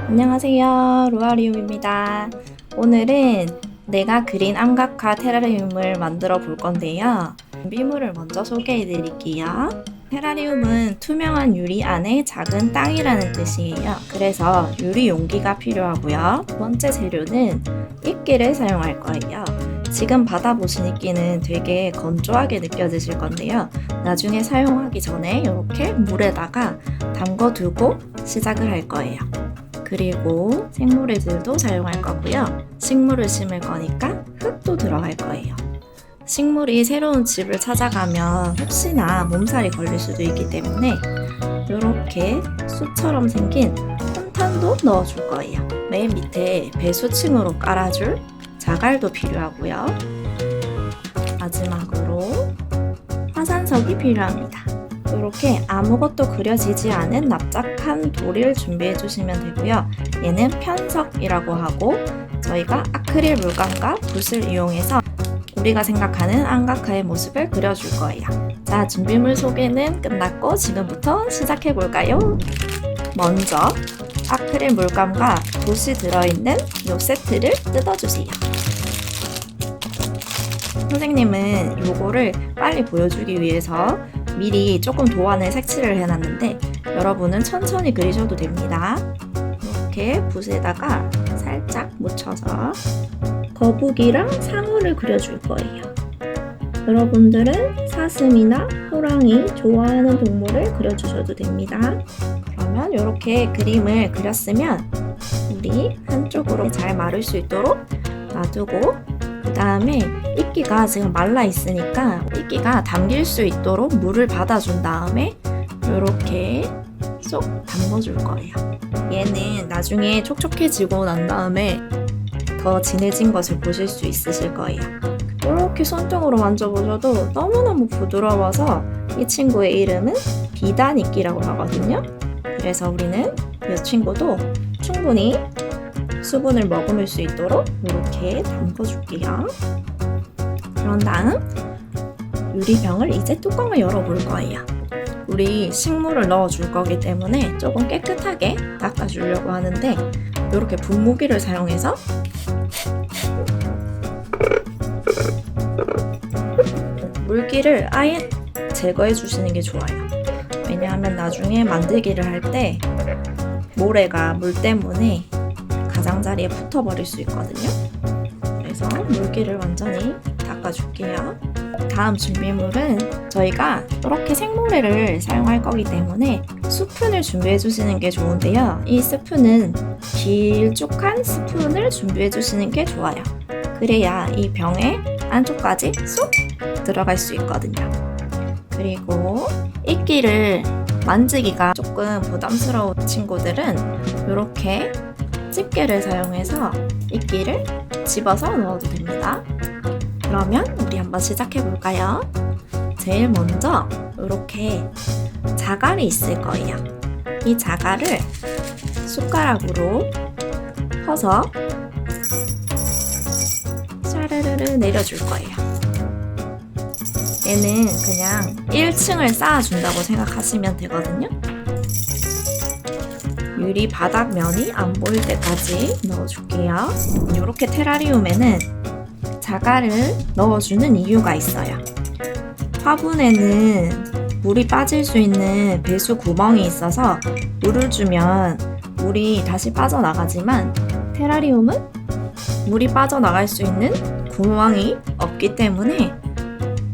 안녕하세요, 루아리움입니다. 오늘은 내가 그린 암각화 테라리움을 만들어 볼 건데요. 준비물을 먼저 소개해 드릴게요. 테라리움은 투명한 유리 안에 작은 땅이라는 뜻이에요. 그래서 유리 용기가 필요하고요. 두 번째 재료는 이끼를 사용할 거예요. 지금 받아보신 이끼는 되게 건조하게 느껴지실 건데요. 나중에 사용하기 전에 이렇게 물에다가 담궈두고 시작을 할 거예요. 그리고 생물애들도 사용할 거고요. 식물을 심을 거니까 흙도 들어갈 거예요. 식물이 새로운 집을 찾아가면 혹시나 몸살이 걸릴 수도 있기 때문에 이렇게 숯처럼 생긴 혼탄도 넣어줄 거예요. 맨 밑에 배수층으로 깔아줄 자갈도 필요하고요. 마지막으로 화산석이 필요합니다. 이렇게 아무것도 그려지지 않은 납작한 돌을 준비해 주시면 되고요. 얘는 편석이라고 하고 저희가 아크릴 물감과 붓을 이용해서 우리가 생각하는 암각화의 모습을 그려줄 거예요. 자, 준비물 소개는 끝났고 지금부터 시작해 볼까요? 먼저 아크릴 물감과 붓이 들어있는 이 세트를 뜯어주세요. 선생님은 이거를 빨리 보여주기 위해서 미리 조금 도안을 색칠을 해놨는데 여러분은 천천히 그리셔도 됩니다. 이렇게 붓에다가 살짝 묻혀서 거북이랑 상어를 그려줄 거예요. 여러분들은 사슴이나 호랑이 좋아하는 동물을 그려주셔도 됩니다. 그러면 이렇게 그림을 그렸으면 우리 한쪽으로 잘 마를 수 있도록 놔두고 그 다음에 이끼가 지금 말라 있으니까 이끼가 담길 수 있도록 물을 받아준 다음에 이렇게 쏙 담궈줄 거예요. 얘는 나중에 촉촉해지고 난 다음에 더 진해진 것을 보실 수 있으실 거예요. 이렇게 손등으로 만져보셔도 너무너무 부드러워서 이 친구의 이름은 비단 이끼라고 하거든요. 그래서 우리는 이 친구도 충분히 수분을 머금을 수 있도록 이렇게 담궈줄게요. 그런 다음 유리병을 이제 뚜껑을 열어볼 거예요. 우리 식물을 넣어줄 거기 때문에 조금 깨끗하게 닦아주려고 하는데 이렇게 분무기를 사용해서 물기를 아예 제거해 주시는 게 좋아요. 왜냐하면 나중에 만들기를 할 때 모래가 물 때문에 가장자리에 붙어버릴 수 있거든요. 그래서 물기를 완전히 닦아줄게요. 다음 준비물은 저희가 이렇게 생모래를 사용할 거기 때문에 스푼을 준비해 주시는 게 좋은데요. 이 스푼은 길쭉한 스푼을 준비해 주시는 게 좋아요. 그래야 이 병의 안쪽까지 쏙 들어갈 수 있거든요. 그리고 이끼를 만지기가 조금 부담스러운 친구들은 이렇게 집게를 사용해서 이끼를 집어서 넣어도 됩니다. 그러면 우리 한번 시작해 볼까요? 제일 먼저 이렇게 자갈이 있을 거예요. 이 자갈을 숟가락으로 퍼서 샤르르르 내려줄 거예요. 얘는 그냥 1층을 쌓아준다고 생각하시면 되거든요. 유리 바닥면이 안 보일 때까지 넣어줄게요. 이렇게 테라리움에는 자갈을 넣어주는 이유가 있어요. 화분에는 물이 빠질 수 있는 배수 구멍이 있어서 물을 주면 물이 다시 빠져나가지만 테라리움은 물이 빠져나갈 수 있는 구멍이 없기 때문에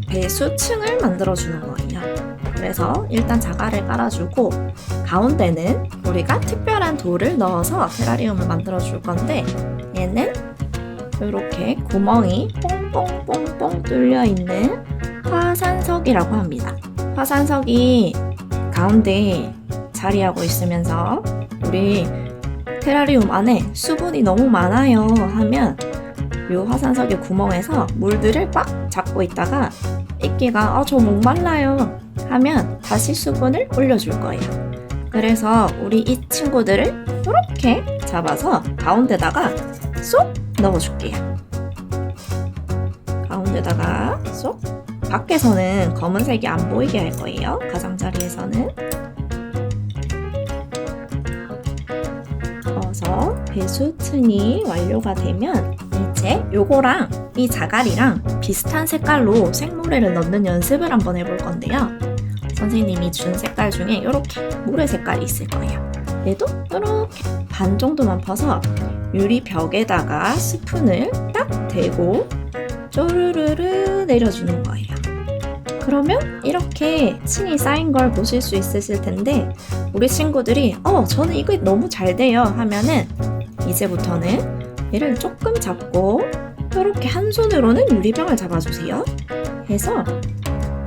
배수층을 만들어주는 거예요. 그래서 일단 자갈을 깔아주고 가운데는 우리가 특별한 돌을 넣어서 테라리움을 만들어 줄 건데 얘는 이렇게 구멍이 뽕뽕뽕뽕 뚫려 있는 화산석이라고 합니다. 화산석이 가운데 자리하고 있으면서 우리 테라리움 안에 수분이 너무 많아요 하면 이 화산석의 구멍에서 물들을 꽉 잡고 있다가 이끼가 저 목말라요 하면 다시 수분을 올려줄 거예요. 그래서 우리 이 친구들을 이렇게 잡아서 가운데다가 쏙 넣어줄게요. 가운데다가 쏙. 밖에서는 검은색이 안 보이게 할 거예요. 가장자리에서는 넣어서 배수층이 완료가 되면 이제 요거랑 이 자갈이랑 비슷한 색깔로 생모래를 넣는 연습을 한번 해볼 건데요. 선생님이 준 색깔 중에 이렇게 모래 색깔이 있을 거예요. 얘도 이렇게 반 정도만 퍼서 유리 벽에다가 스푼을 딱 대고 쪼르르르 내려주는 거예요. 그러면 이렇게 층이 쌓인 걸 보실 수 있으실 텐데 우리 친구들이 저는 이거 너무 잘 돼요 하면은 이제부터는 얘를 조금 잡고 이렇게 한 손으로는 유리병을 잡아주세요. 해서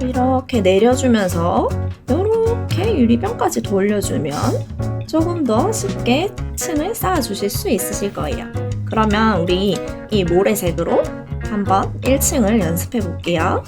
이렇게 내려주면서 이렇게 유리병까지 돌려주면 조금 더 쉽게 층을 쌓아주실 수 있으실 거예요. 그러면 우리 이 모래색으로 한번 1층을 연습해 볼게요.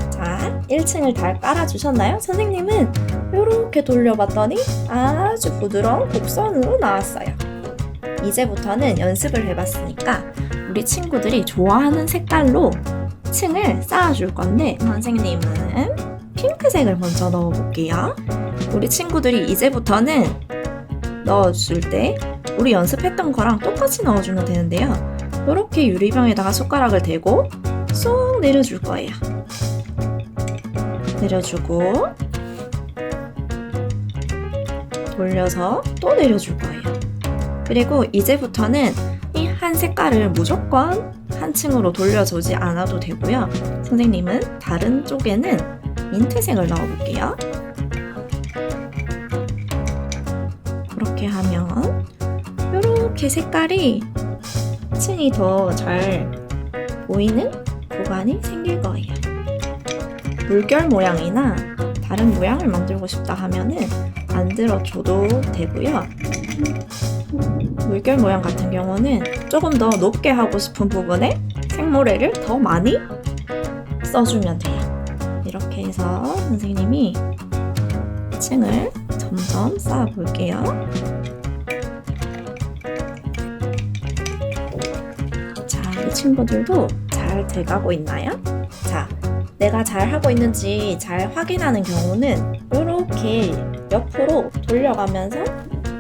자, 1층을 다 깔아주셨나요? 선생님은 이렇게 돌려봤더니 아주 부드러운 곡선으로 나왔어요. 이제부터는 연습을 해봤으니까 우리 친구들이 좋아하는 색깔로 층을 쌓아줄 건데 선생님은 핑크색을 먼저 넣어볼게요. 우리 친구들이 이제부터는 넣어줄 때 우리 연습했던 거랑 똑같이 넣어주면 되는데요. 이렇게 유리병에다가 숟가락을 대고 쏙 내려줄 거예요. 내려주고 돌려서 또 내려줄 거예요. 그리고 이제부터는 이 한 색깔을 무조건 한 층으로 돌려주지 않아도 되고요. 선생님은 다른 쪽에는 민트색을 넣어볼게요. 그렇게 하면 이렇게 색깔이 층이 더 잘 보이는 구간이 생길 거예요. 물결 모양이나 다른 모양을 만들고 싶다 하면은 만들어줘도 되고요. 물결 모양 같은 경우는 조금 더 높게 하고 싶은 부분에 생모래를 더 많이 써주면 돼요. 이렇게 해서 선생님이 층을 점점 쌓아 볼게요. 자, 이 친구들도 잘 돼가고 있나요? 자, 내가 잘 하고 있는지 잘 확인하는 경우는 이렇게 옆으로 돌려가면서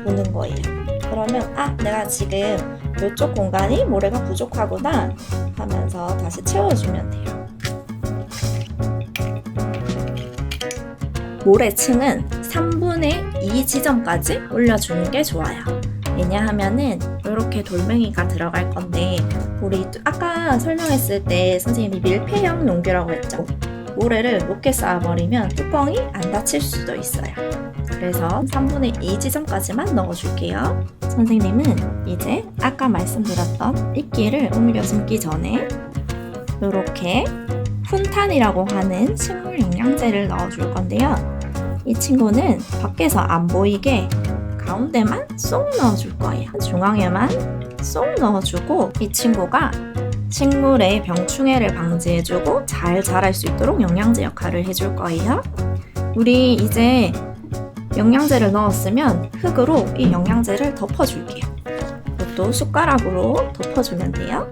보는 거예요. 그러면 내가 지금 이쪽 공간이 모래가 부족하구나 하면서 다시 채워주면 돼요. 모래층은 3분의 2 지점까지 올려주는 게 좋아요. 왜냐하면은 이렇게 돌멩이가 들어갈 건데 우리 아까 설명했을 때 선생님이 밀폐형 용기라고 했죠. 모래를 높게 쌓아버리면 뚜껑이 안 닫힐 수도 있어요. 그래서 3분의 2 지점까지만 넣어줄게요. 선생님은 이제 아까 말씀드렸던 이끼를 옮겨 심기 전에 이렇게 훈탄이라고 하는 식물 영양제를 넣어줄 건데요. 이 친구는 밖에서 안 보이게 가운데만 쏙 넣어줄 거예요. 중앙에만 쏙 넣어주고 이 친구가 식물의 병충해를 방지해주고 잘 자랄 수 있도록 영양제 역할을 해줄 거예요. 우리 이제 영양제를 넣었으면 흙으로 이 영양제를 덮어줄게요. 이것도 숟가락으로 덮어주면 돼요.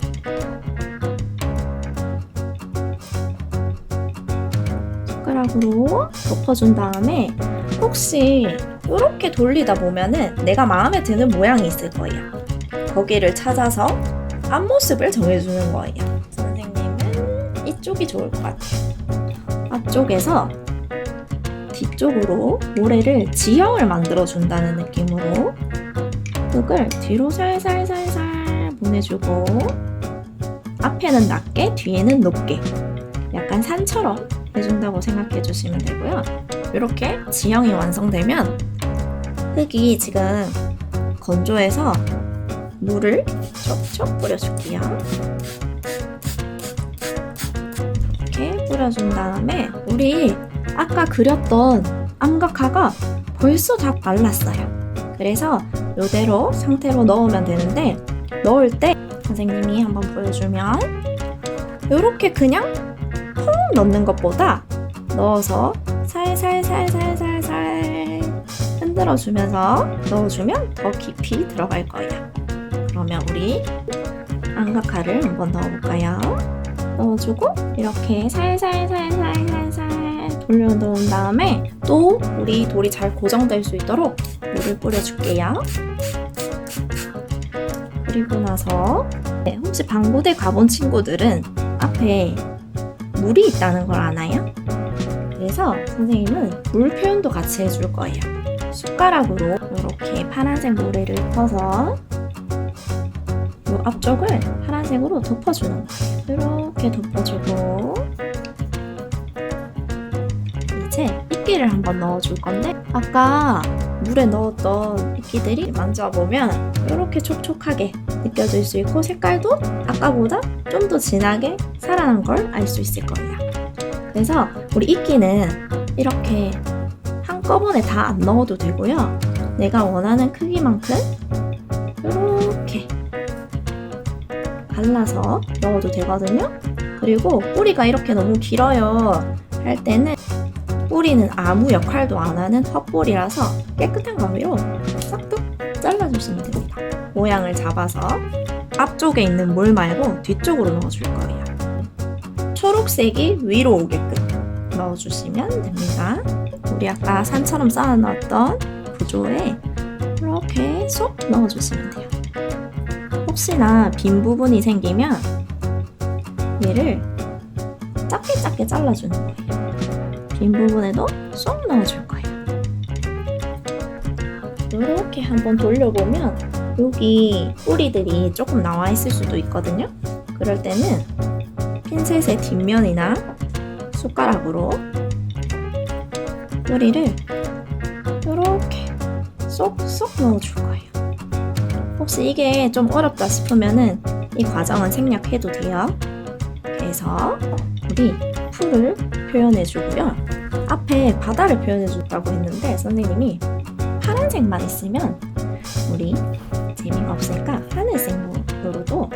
숟가락으로 덮어준 다음에 혹시 이렇게 돌리다 보면은 내가 마음에 드는 모양이 있을 거예요. 거기를 찾아서 앞모습을 정해주는 거예요. 선생님은 이쪽이 좋을 것 같아요. 앞쪽에서 뒤쪽으로 모래를 지형을 만들어 준다는 느낌으로 흙을 뒤로 살살살살 보내주고 앞에는 낮게 뒤에는 높게 약간 산처럼 해준다고 생각해 주시면 되고요. 이렇게 지형이 완성되면 흙이 지금 건조해서 물을 촉촉 뿌려줄게요. 이렇게 뿌려준 다음에 우리 아까 그렸던 암각화가 벌써 다 말랐어요. 그래서 이대로 상태로 넣으면 되는데 넣을 때 선생님이 한번 보여주면 이렇게 그냥 퐁 넣는 것보다 넣어서 살살살살살살 흔들어주면서 넣어주면 더 깊이 들어갈 거예요. 그러면 우리 암각화를 한번 넣어볼까요? 넣어주고 이렇게 살살살살살살 돌려놓은 다음에 또 우리 돌이 잘 고정될 수 있도록 물을 뿌려줄게요. 그리고 나서 혹시 방부대 가본 친구들은 앞에 물이 있다는 걸 아나요? 그래서 선생님은 물 표현도 같이 해줄 거예요. 숟가락으로 이렇게 파란색 모래를 퍼서 이 앞쪽을 파란색으로 덮어주는 거예요. 이렇게 덮어주고 이제 이끼를 한번 넣어줄 건데 아까 물에 넣었던 이끼들이 만져보면 이렇게 촉촉하게 느껴질 수 있고 색깔도 아까보다 좀 더 진하게 살아난 걸 알 수 있을 거예요. 그래서 우리 이끼는 이렇게 한꺼번에 다 안 넣어도 되고요. 내가 원하는 크기만큼 이렇게 갈라서 넣어도 되거든요. 그리고 뿌리가 이렇게 너무 길어요 할 때는 뿌리는 아무 역할도 안 하는 헛뿌리라서 깨끗한 가위로 싹둑 잘라주시면 됩니다. 모양을 잡아서 앞쪽에 있는 물 말고 뒤쪽으로 넣어줄 거예요. 초록색이 위로 오게끔 넣어주시면 됩니다. 우리 아까 산처럼 쌓아놨던 구조에 이렇게 쏙 넣어주시면 돼요. 혹시나 빈 부분이 생기면 얘를 작게 잘라주는 거예요. 빈 부분에도 쏙 넣어줄 거예요. 이렇게 한번 돌려보면 여기 뿌리들이 조금 나와 있을 수도 있거든요. 그럴 때는 핀셋의 뒷면이나 숟가락으로 뿌리를 이렇게 쏙쏙 넣어줄 거예요. 혹시 이게 좀 어렵다 싶으면은 이 과정은 생략해도 돼요. 그래서 우리 풀을 표현해주고요. 앞에 바다를 표현해줬다고 했는데 선생님이 파란색만 있으면 우리 재미가 없으니까 하늘색으로도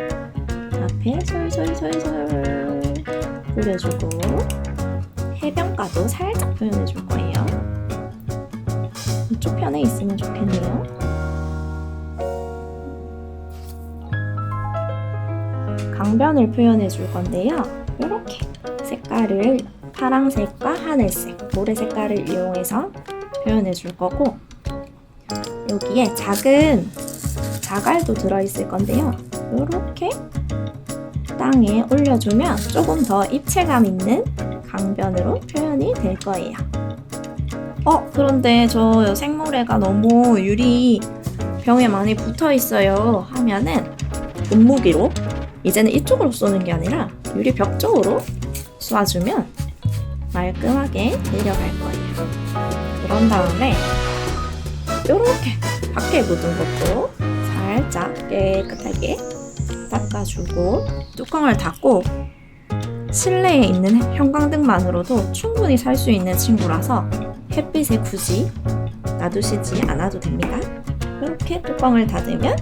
앞에 솔솔솔솔 뿌려주고 해변가도 살짝 표현해줄 거예요. 이쪽 편에 있으면 좋겠네요. 강변을 표현해줄 건데요. 이렇게 색깔을 파란색과 하늘색, 모래 색깔을 이용해서 표현해줄 거고 여기에 작은 자갈도 들어있을 건데요. 이렇게 땅에 올려주면 조금 더 입체감 있는 강변으로 표현이 될 거예요. 그런데 저 생모래가 너무 유리 병에 많이 붙어 있어요 하면은 분무기로 이제는 이쪽으로 쏘는 게 아니라 유리 벽 쪽으로 쏴주면 말끔하게 내려갈 거예요. 그런 다음에 이렇게 밖에 묻은 것도 살짝 깨끗하게 닦아주고 뚜껑을 닫고 실내에 있는 형광등만으로도 충분히 살 수 있는 친구라서 햇빛에 굳이 놔두시지 않아도 됩니다. 이렇게 뚜껑을 닫으면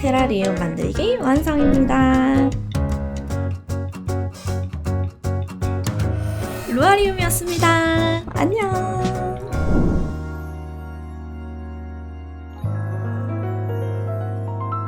테라리움 만들기 완성입니다. 루아리움이었습니다. 안녕.